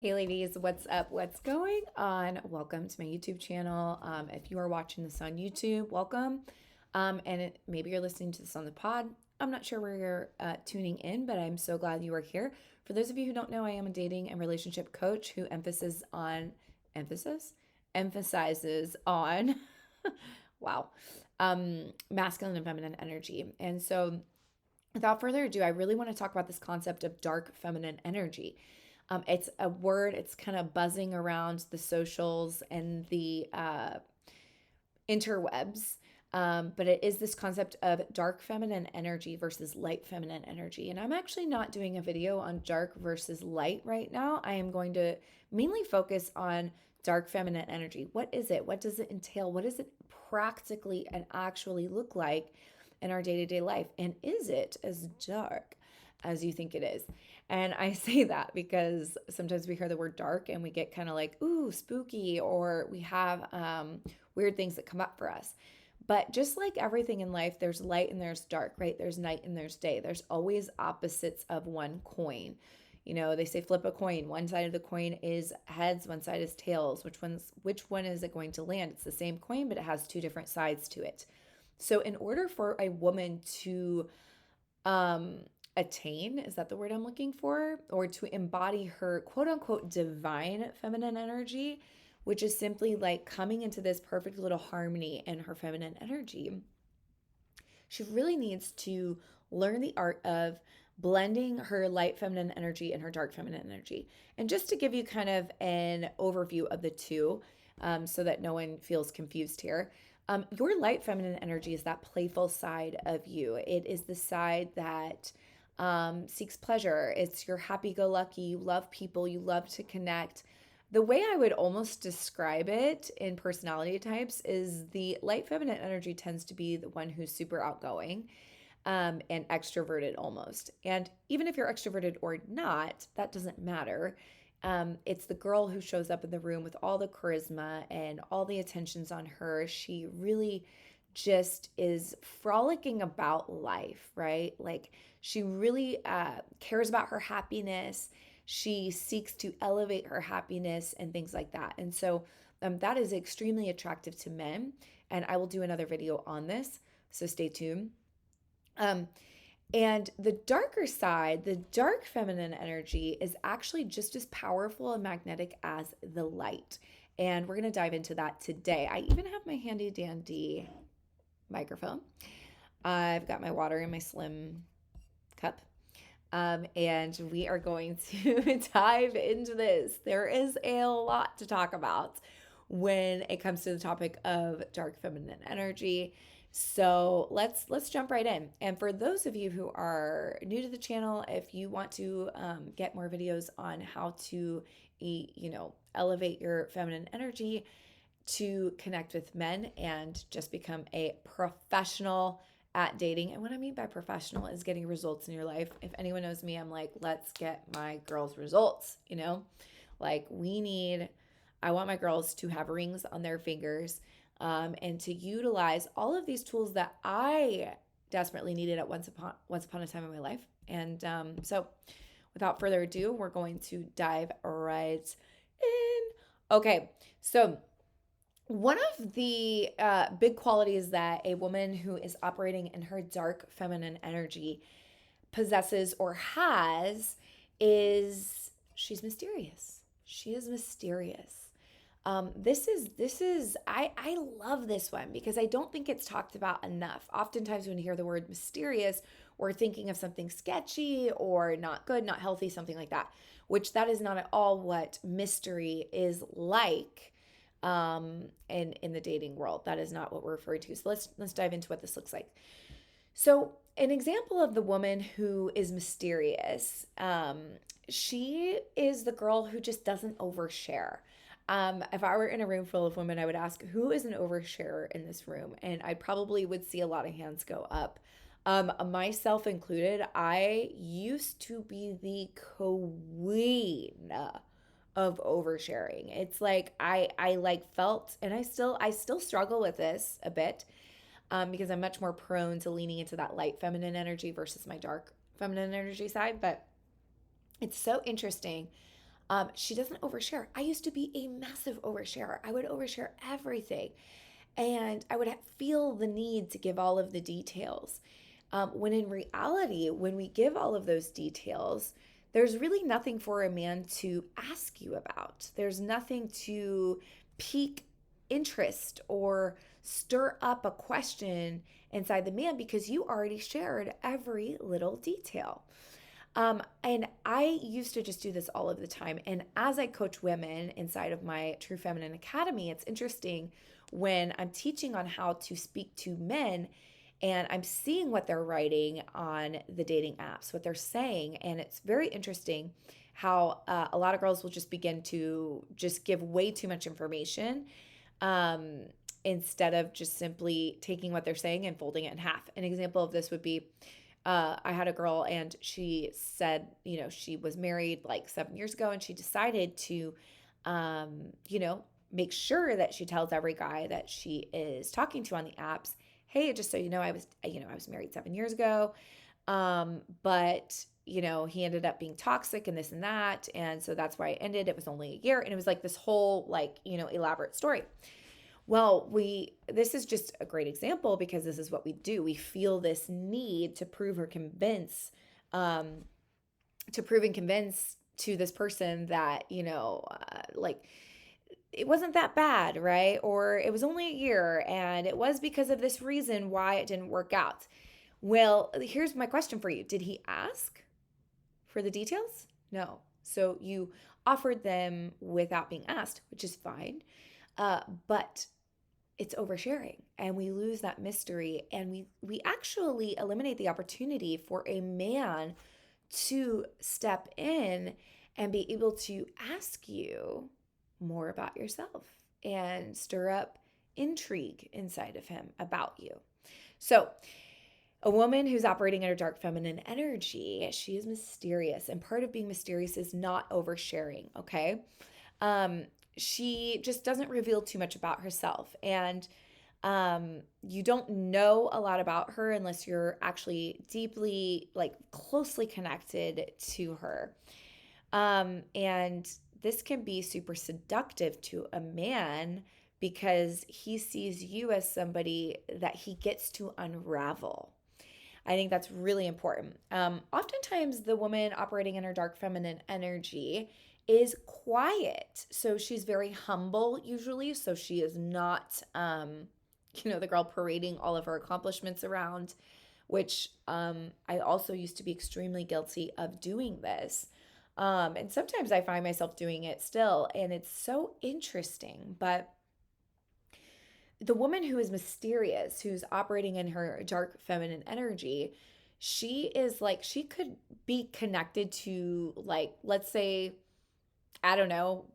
Hey ladies, what's up? What's going on? Welcome to my YouTube channel. If you are watching this on YouTube, welcome. Maybe you're listening to this on the pod. I'm not sure where you're tuning in, but I'm so glad you are here. For those of you who don't know, I am a dating and relationship coach who emphasizes on wow, masculine and feminine energy. And so, without further ado, I really want to talk about this concept of dark feminine energy. It's a word, it's kind of buzzing around the socials and the interwebs. But it is this concept of dark feminine energy versus light feminine energy. And I'm actually not doing a video on dark versus light right now. I am going to mainly focus on dark feminine energy. What is it? What does it entail? What does it practically and actually look like in our day to day life? And is it as dark as you think it is? And I say that because sometimes we hear the word dark and we get kind of like, ooh, spooky, or we have weird things that come up for us. But just like everything in life, there's light and there's dark, right? There's night and there's day. There's always opposites of one coin. You know, they say flip a coin. One side of the coin is heads, one side is tails. Which one is it going to land? It's the same coin, but it has two different sides to it. So in order for a woman to um attain, is that the word I'm looking for, or to embody her quote unquote divine feminine energy, which is simply like coming into this perfect little harmony in her feminine energy, she really needs to learn the art of blending her light feminine energy and her dark feminine energy. And just to give you kind of an overview of the two, so that no one feels confused here, your light feminine energy is that playful side of you. It is the side that seeks pleasure. It's your happy go lucky. You love people, you love to connect. The way I would almost describe it in personality types is the light feminine energy tends to be the one who's super outgoing, and extroverted almost. And even if you're extroverted or not, that doesn't matter. It's the girl who shows up in the room with all the charisma and all the attentions on her. She really just is frolicking about life, right? Like she really cares about her happiness. She seeks to elevate her happiness and things like that. And so that is extremely attractive to men. And I will do another video on this. So stay tuned. Um, and the darker side, the dark feminine energy, is actually just as powerful and magnetic as the light. And we're going to dive into that today. I even have my handy dandy microphone. I've got my water in my slim cup. And we are going to dive into this. There is a lot to talk about when it comes to the topic of dark feminine energy. So let's jump right in. And for those of you who are new to the channel, if you want to get more videos on how to, elevate your feminine energy to connect with men and just become a professional at dating. And what I mean by professional is getting results in your life. If anyone knows me, I'm like, let's get my girls results, Like I want my girls to have rings on their fingers, and to utilize all of these tools that I desperately needed at once upon a time in my life. And so without further ado, we're going to dive right in. Okay, so one of the big qualities that a woman who is operating in her dark feminine energy possesses or has is she's mysterious. She is mysterious. I love this one because I don't think it's talked about enough. Oftentimes when you hear the word mysterious, we're thinking of something sketchy or not good, not healthy, something like that, which that is not at all what mystery is like in the dating world. That is not what we're referring to. So let's dive into what this looks like. So an example of the woman who is mysterious, she is the girl who just doesn't overshare. If I were in a room full of women, I would ask, who is an oversharer in this room? And I probably would see a lot of hands go up. Myself included, I used to be the queen of oversharing. It's like I like felt, and I still struggle with this a bit, because I'm much more prone to leaning into that light feminine energy versus my dark feminine energy side. But it's so interesting She doesn't overshare. I used to be a massive oversharer. I would overshare everything, and I would feel the need to give all of the details. When in reality, when we give all of those details, there's really nothing for a man to ask you about. There's nothing to pique interest or stir up a question inside the man because you already shared every little detail. And I used to just do this all of the time. And as I coach women inside of my True Feminine Academy, it's interesting when I'm teaching on how to speak to men and I'm seeing what they're writing on the dating apps, what they're saying. And it's very interesting how a lot of girls will just begin to just give way too much information um, instead of just simply taking what they're saying and folding it in half. An example of this would be I had a girl and she said, she was married like 7 years ago and she decided to, you know, make sure that she tells every guy that she is talking to on the apps, hey, just so you know, I was married 7 years ago. But he ended up being toxic and this and that. And so that's why I ended. It was only a year. And it was like this whole elaborate story. Well, this is just a great example because this is what we do. We feel this need to prove or convince, to prove and convince to this person that, like it wasn't that bad, right? Or it was only a year and it was because of this reason why it didn't work out. Well, here's my question for you. Did he ask for the details? No. So you offered them without being asked, which is fine. But it's oversharing and we lose that mystery and we actually eliminate the opportunity for a man to step in and be able to ask you more about yourself and stir up intrigue inside of him about you. So, a woman who's operating in her dark feminine energy, she is mysterious. And part of being mysterious is not oversharing, okay? She just doesn't reveal too much about herself. And you don't know a lot about her unless you're actually deeply, closely connected to her. And this can be super seductive to a man because he sees you as somebody that he gets to unravel. I think that's really important. Oftentimes, the woman operating in her dark feminine energy is quiet. So she's very humble, usually. So she is not, the girl parading all of her accomplishments around, which I also used to be extremely guilty of doing this. And sometimes I find myself doing it still, and it's so interesting. But the woman who is mysterious, who's operating in her dark feminine energy, she is she could be connected to, let's say, I don't know,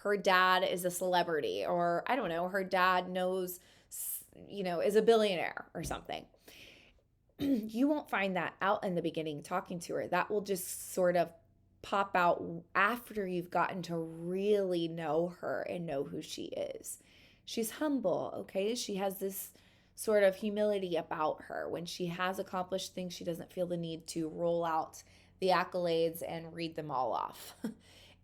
her dad is a celebrity, or I don't know, her dad knows, is a billionaire or something. You won't find that out in the beginning talking to her. That will just sort of pop out after you've gotten to really know her and know who she is. She's humble, okay? She has this sort of humility about her. When she has accomplished things, she doesn't feel the need to roll out the accolades and read them all off.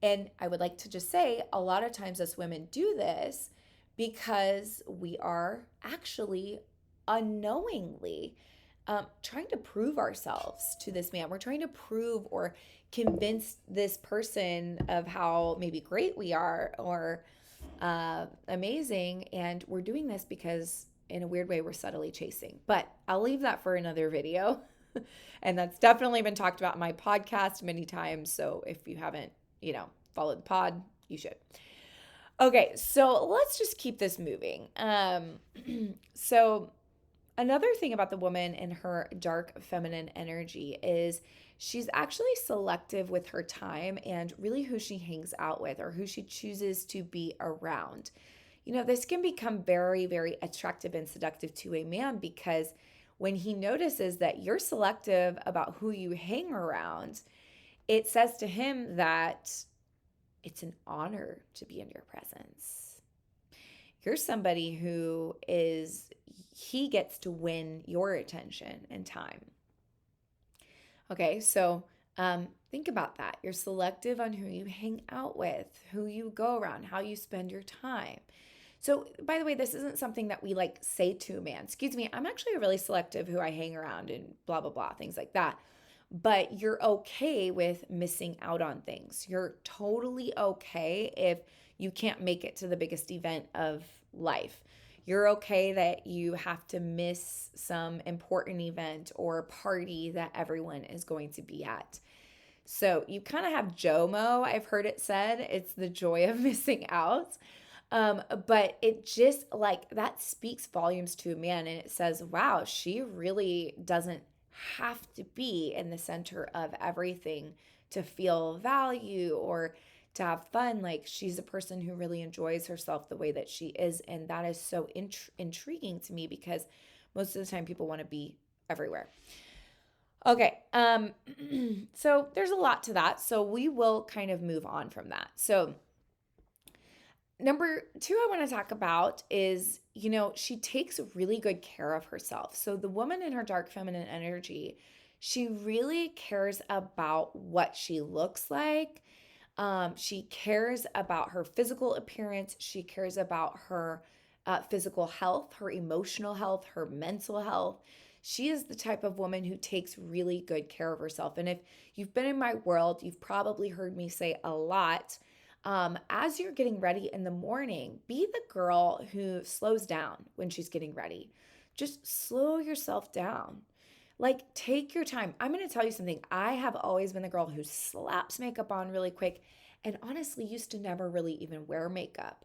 And I would like to just say a lot of times as women do this because we are actually unknowingly trying to prove ourselves to this man. We're trying to prove or convince this person of how maybe great we are or amazing. And we're doing this because in a weird way, we're subtly chasing. But I'll leave that for another video. And that's definitely been talked about in my podcast many times. So if you haven't, followed the pod, you should. Okay, so let's just keep this moving. So another thing about the woman in her dark feminine energy is she's actually selective with her time and really who she hangs out with or who she chooses to be around. This can become very, very attractive and seductive to a man because when he notices that you're selective about who you hang around, it says to him that it's an honor to be in your presence. You're somebody who he gets to win your attention and time. Okay, so Think about that. You're selective on who you hang out with, who you go around, how you spend your time. So, by the way, this isn't something that we like say to a man. Excuse me, I'm actually really selective who I hang around and blah, blah, blah, things like that. But you're okay with missing out on things. You're totally okay if you can't make it to the biggest event of life. You're okay that you have to miss some important event or party that everyone is going to be at. So you kind of have JOMO, I've heard it said. It's the joy of missing out. But it just like that speaks volumes to a man, and it says, wow, she really doesn't have to be in the center of everything to feel value or to have fun. Like she's a person who really enjoys herself the way that she is. And that is so intriguing to me because most of the time people want to be everywhere. Okay. So there's a lot to that. So we will kind of move on from that. So number two, I want to talk about is, she takes really good care of herself. So the woman in her dark feminine energy, she really cares about what she looks like. She cares about her physical appearance. She cares about her physical health, her emotional health, her mental health. She is the type of woman who takes really good care of herself. And if you've been in my world, you've probably heard me say a lot. As you're getting ready in the morning, be the girl who slows down when she's getting ready. Just slow yourself down. Like, take your time. I'm going to tell you something. I have always been the girl who slaps makeup on really quick and honestly used to never really even wear makeup.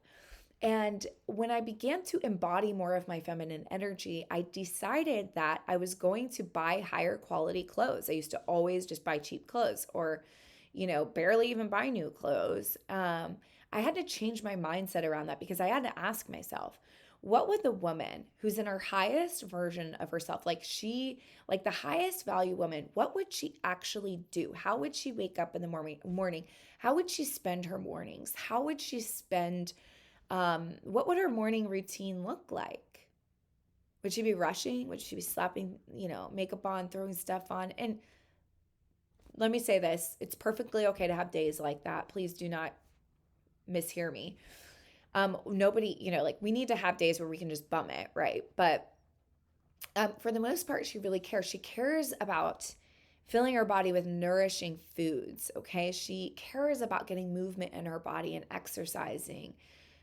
And when I began to embody more of my feminine energy, I decided that I was going to buy higher quality clothes. I used to always just buy cheap clothes or, barely even buy new clothes. I had to change my mindset around that because I had to ask myself, what would the woman who's in her highest version of herself, like the highest value woman, what would she actually do? How would she wake up in the morning? How would she spend her mornings? How would she spend what would her morning routine look like? Would she be rushing? Would she be slapping, makeup on, throwing stuff on? And let me say this, it's perfectly okay to have days like that. Please do not mishear me. Nobody, like we need to have days where we can just bum it, right? But for the most part, she really cares. She cares about filling her body with nourishing foods, okay? She cares about getting movement in her body and exercising.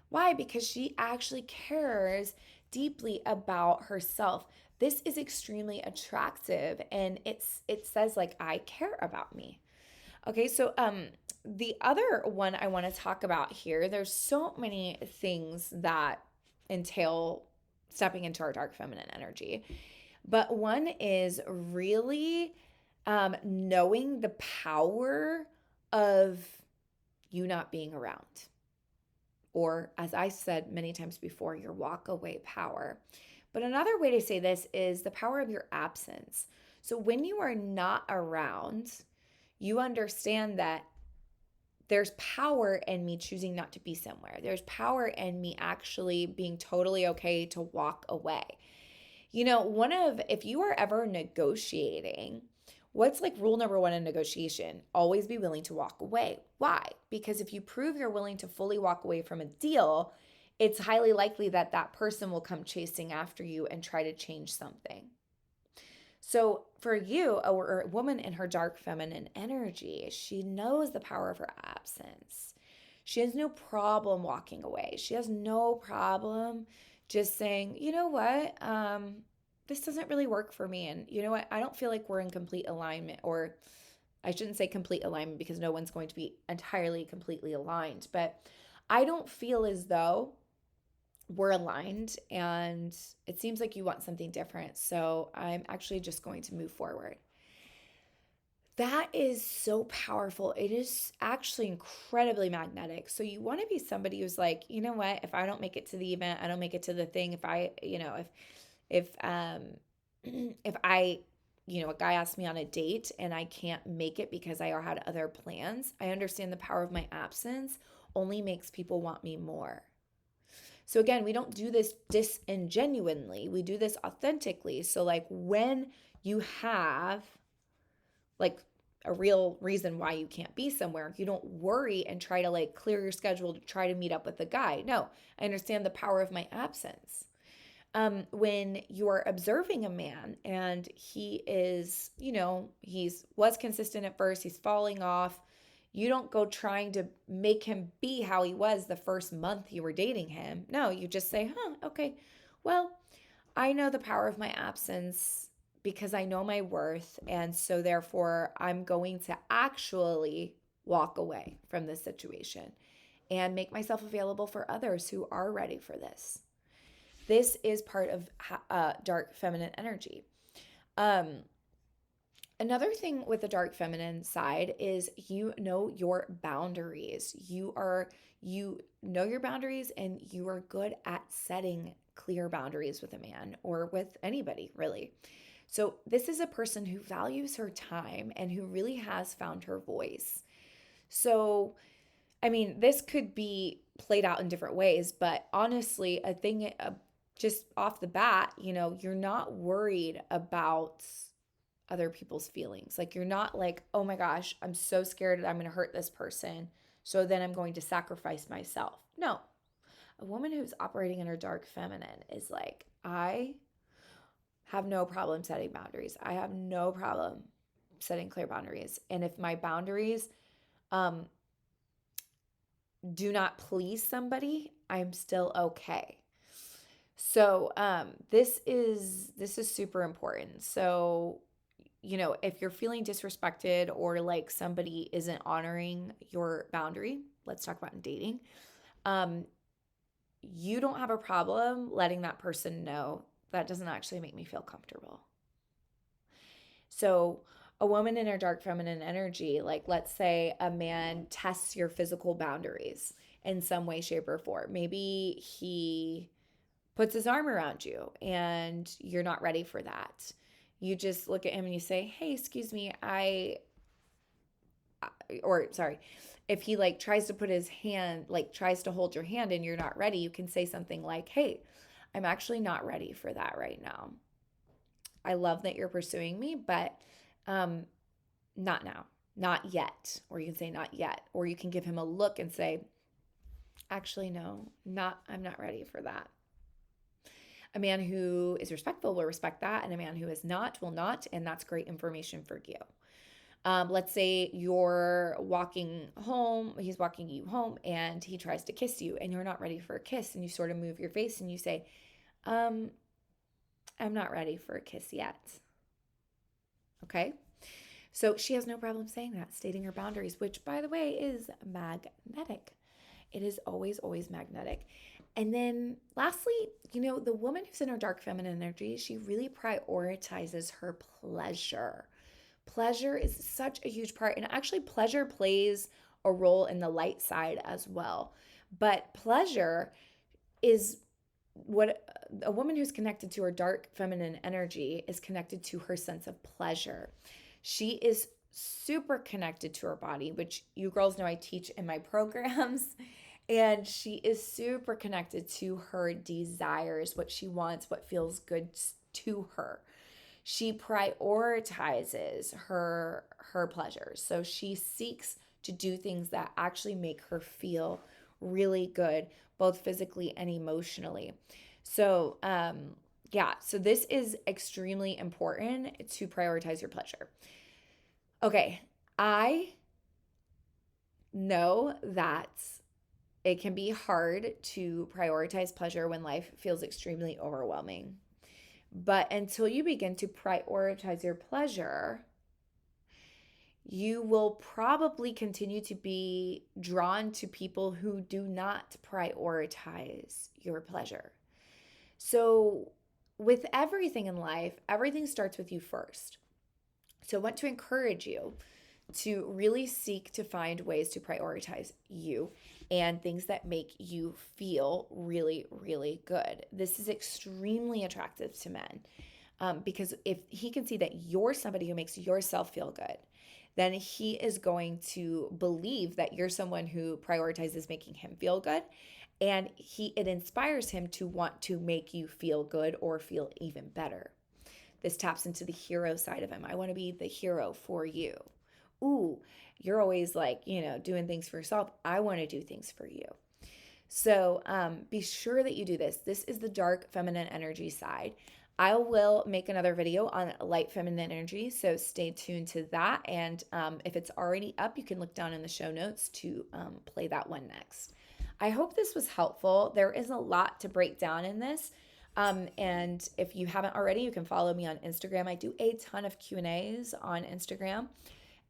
Why? Because she actually cares deeply about herself. This is extremely attractive and it says like I care about me. Okay, so the other one I want to talk about here, there's so many things that entail stepping into our dark feminine energy. But one is really knowing the power of you not being around. Or, as I said many times before, your walk away power. But another way to say this is the power of your absence. So, when you are not around, you understand that there's power in me choosing not to be somewhere. There's power in me actually being totally okay to walk away. If you are ever negotiating, what's like rule number one in negotiation? Always be willing to walk away. Why? Because if you prove you're willing to fully walk away from a deal, it's highly likely that that person will come chasing after you and try to change something. So for you, a woman in her dark feminine energy, she knows the power of her absence. She has no problem walking away. She has no problem just saying, you know what, this doesn't really work for me. And you know what, I don't feel like we're in complete alignment, or I shouldn't say complete alignment because no one's going to be entirely completely aligned, but I don't feel as though we're aligned and it seems like you want something different. So I'm actually just going to move forward. That is so powerful. It is actually incredibly magnetic. So you want to be somebody who's like, you know what, if I don't make it to the event, I don't make it to the thing. If I, if if I, a guy asks me on a date and I can't make it because I had other plans, I understand the power of my absence only makes people want me more. So again, we don't do this disingenuinely. We do this authentically. So like when you have like a real reason why you can't be somewhere. You don't worry and try to like clear your schedule to try to meet up with the guy. No, I understand the power of my absence. When you're observing a man and he is, he's was consistent at first, he's falling off. You don't go trying to make him be how he was the first month you were dating him. No, you just say, okay, well, I know the power of my absence because I know my worth. And so, therefore, I'm going to actually walk away from this situation and make myself available for others who are ready for this. This is part of dark feminine energy. Um, Another thing with the dark feminine side is you know your boundaries. You know your boundaries and you are good at setting clear boundaries with a man or with anybody, really. So this is a person who values her time and who really has found her voice. So, I mean, this could be played out in different ways, but honestly, a thing just off the bat, you're not worried about other people's feelings. Like you're not like, "Oh my gosh, I'm so scared that I'm going to hurt this person, so then I'm going to sacrifice myself." No. A woman who's operating in her dark feminine is like, "I have no problem setting boundaries. I have no problem setting clear boundaries. And if my boundaries um do not please somebody, I'm still okay." So, this is super important. So, if you're feeling disrespected or like somebody isn't honoring your boundary, let's talk about in dating. Um, you don't have a problem letting that person know that doesn't actually make me feel comfortable. So, a woman in her dark feminine energy, like let's say a man tests your physical boundaries in some way, shape, or form. Maybe he puts his arm around you and you're not ready for that. You just look at him and you say, "Hey, excuse me, or sorry, if he like tries to put his hand, like tries to hold your hand and you're not ready, you can say something like, "Hey, I'm actually not ready for that right now. I love that you're pursuing me, but um, not now, not yet." Or you can say, "Not yet." Or you can give him a look and say, "Actually, no, I'm not ready for that." A man who is respectful will respect that, and a man who is not will not, and that's great information for you. Let's say you're walking home, he's walking you home, and he tries to kiss you, and you're not ready for a kiss, and you sort of move your face and you say, um, "I'm not ready for a kiss yet." Okay? So she has no problem saying that, stating her boundaries, which, by the way, is magnetic. It is always, always magnetic. And then lastly, the woman who's in her dark feminine energy, she really prioritizes her pleasure. Pleasure is such a huge part. And actually, pleasure plays a role in the light side as well. But pleasure is what a woman who's connected to her dark feminine energy is connected to her sense of pleasure. She is super connected to her body, which you girls know I teach in my programs. And she is super connected to her desires, what she wants, what feels good to her. She prioritizes her pleasures. So she seeks to do things that actually make her feel really good, both physically and emotionally. So, yeah, so this is extremely important to prioritize your pleasure. Okay, I know that it can be hard to prioritize pleasure when life feels extremely overwhelming. But until you begin to prioritize your pleasure, you will probably continue to be drawn to people who do not prioritize your pleasure. So, with everything in life, everything starts with you first. So, I want to encourage you to really seek to find ways to prioritize you and things that make you feel really, really good. This is extremely attractive to men because if he can see that you're somebody who makes yourself feel good, then he is going to believe that you're someone who prioritizes making him feel good. And it inspires him to want to make you feel good or feel even better. This taps into the hero side of him. I want to be the hero for you. ooh, you're always like, doing things for yourself. I want to do things for you. So be sure that you do this. This is the dark feminine energy side. I will make another video on light feminine energy, so stay tuned to that. And if it's already up, you can look down in the show notes to play that one next. I hope this was helpful. There is a lot to break down in this. And if you haven't already, you can follow me on Instagram. I do a ton of Q&As on Instagram.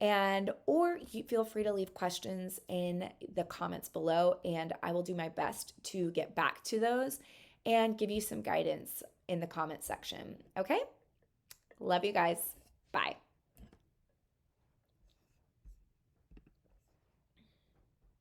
And or you feel free to leave questions in the comments below, and I will do my best to get back to those and give you some guidance in the comment section. Okay? Love you guys. Bye.